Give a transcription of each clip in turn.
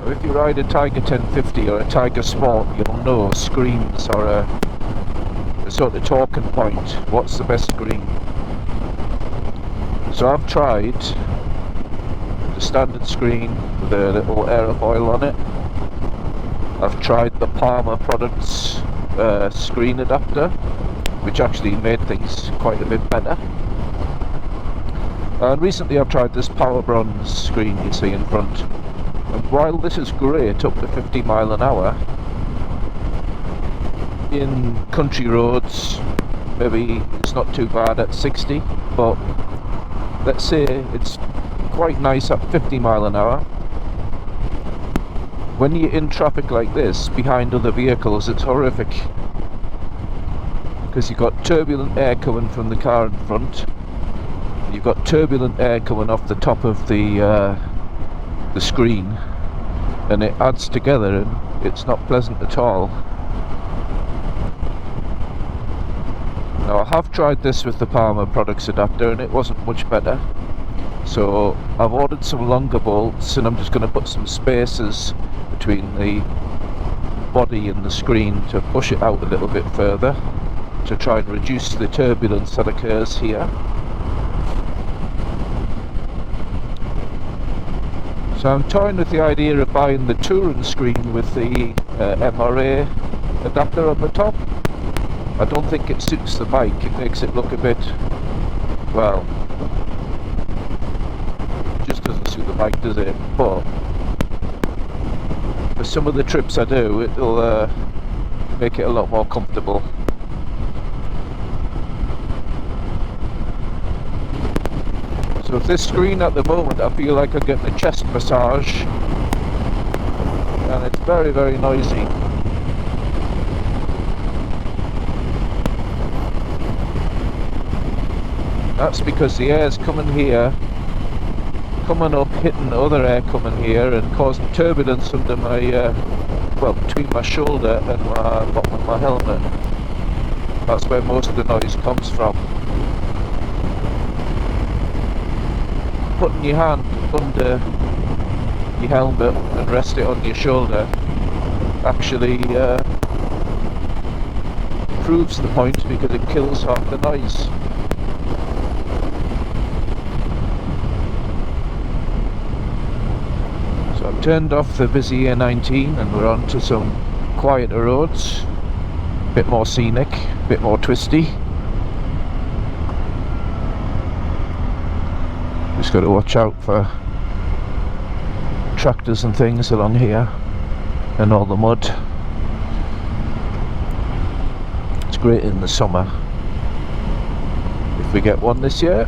If you ride a Tiger 1050 or a Tiger Sport, you'll know screens are a sort of talking point. What's the best screen? So I've tried the standard screen with a little aerofoil on it. I've tried the Palmer Products screen adapter, which actually made things quite a bit better. And recently I've tried this PowerBronze screen you see in front. And while this is great up to 50 mile an hour, in country roads maybe it's not too bad at 60, but let's say it's quite nice at 50 mile an hour. When you're in traffic like this, behind other vehicles, it's horrific. Because you've got turbulent air coming from the car in front. You've got turbulent air coming off the top of the screen. And it adds together and it's not pleasant at all. Now I have tried this with the Palmer Products adapter and it wasn't much better. So I've ordered some longer bolts and I'm just going to put some spacers between the body and the screen to push it out a little bit further to try and reduce the turbulence that occurs here. So I'm toying with the idea of buying the touring screen with the MRA adapter on the top. I don't think it suits the bike, it makes it look a bit, well, just doesn't suit the bike, does it? But for some of the trips I do, it'll make it a lot more comfortable. So with this screen at the moment, I feel like I'm getting a chest massage, and it's very, very noisy. That's because the air's coming here, coming up, hitting other air coming here and causing turbulence under my, well, between my shoulder and my bottom of my helmet. That's where most of the noise comes from. Putting your hand under your helmet and rest it on your shoulder actually proves the point because it kills half the noise. So I've turned off the busy A19 and we're on to some quieter roads, a bit more scenic, a bit more twisty. Just got to watch out for tractors and things along here and all the mud. It's great in the summer if we get one this year.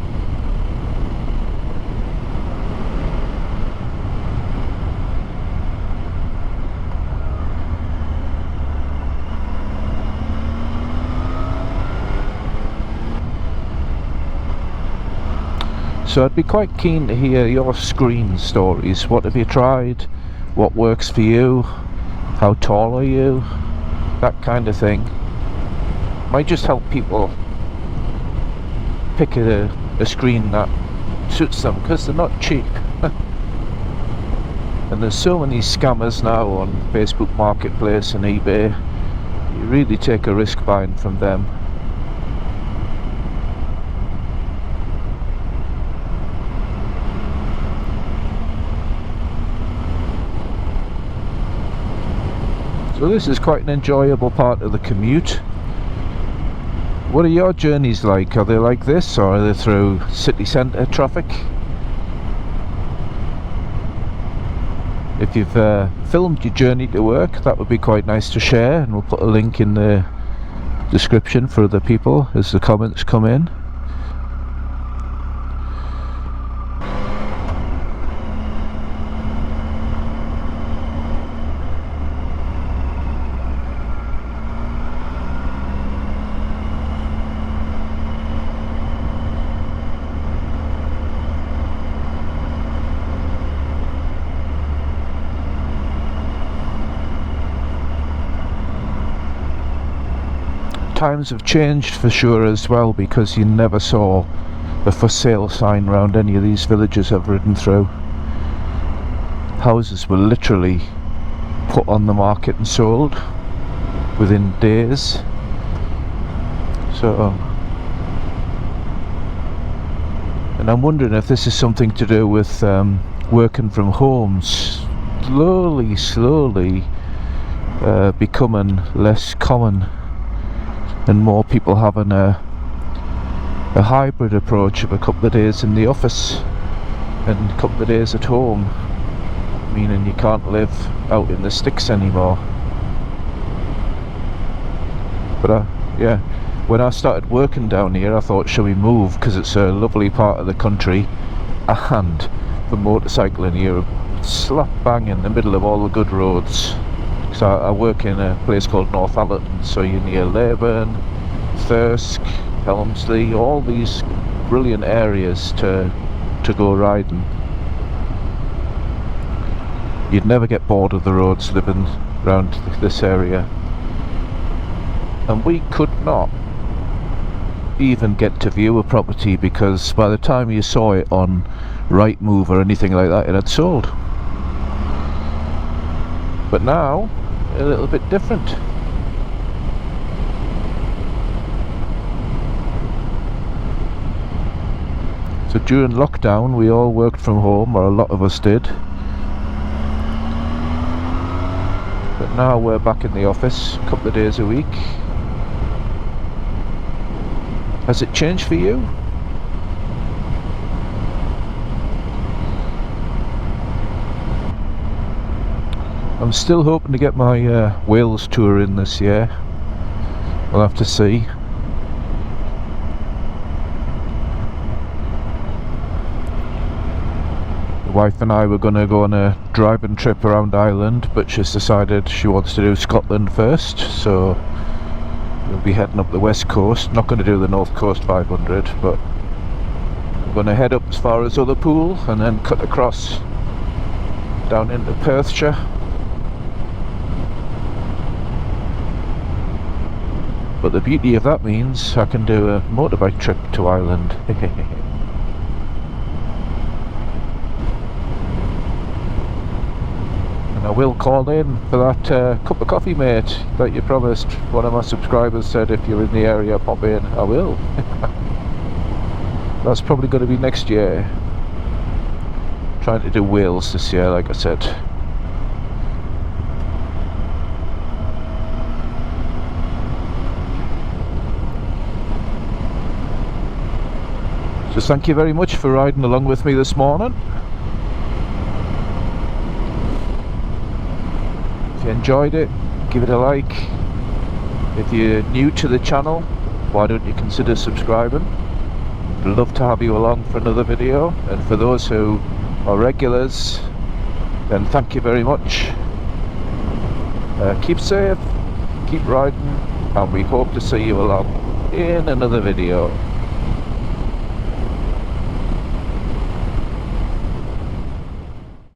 So I'd be quite keen to hear your screen stories. What have you tried? What works for you? How tall are you? That kind of thing. Might just help people pick a screen that suits them, because they're not cheap. And there's so many scammers now on Facebook Marketplace and eBay. You really take a risk buying from them. So this is quite an enjoyable part of the commute. What are your journeys like? Are they like this, or are they through city centre traffic? If you've filmed your journey to work, that would be quite nice to share, and we'll put a link in the description for other people as the comments come in. Times have changed for sure as well, because you never saw the for sale sign around any of these villages I've ridden through. houses were literally put on the market and sold within days. So, and I'm wondering if this is something to do with working from home slowly becoming less common, and more people having a hybrid approach of a couple of days in the office and a couple of days at home, meaning you can't live out in the sticks anymore. But yeah, when I started working down here, I thought, shall we move, because it's a lovely part of the country, and for motorcycling you're slap bang in the middle of all the good roads. So I work in a place called Northallerton, so you're near Leyburn, Thirsk, Helmsley, all these brilliant areas to go riding. You'd never get bored of the roads living around this area. And we could not even get to view a property, because by the time you saw it on Rightmove or anything like that, it had sold. But now, a little bit different. So during lockdown we all worked from home, or a lot of us did. But now we're back in the office a couple of days a week. Has it changed for you? I'm still hoping to get my Wales tour in this year. We'll have to see. The wife and I were going to go on a driving trip around Ireland, but she's decided she wants to do Scotland first, so we'll be heading up the west coast. Not going to do the North Coast 500, but we're going to head up as far as Otherpool and then cut across down into Perthshire. But the beauty of that means I can do a motorbike trip to Ireland. And I will call in for that cup of coffee, mate, that you promised. One of my subscribers said if you're in the area, pop in. I will. That's probably going to be next year. Trying to do Wales this year, like I said. So thank you very much for riding along with me this morning. If you enjoyed it, give it a like. If you're new to the channel, why don't you consider subscribing? I'd love to have you along for another video, and for those who are regulars, then thank you very much. Keep safe, keep riding, and we hope to see you along in another video.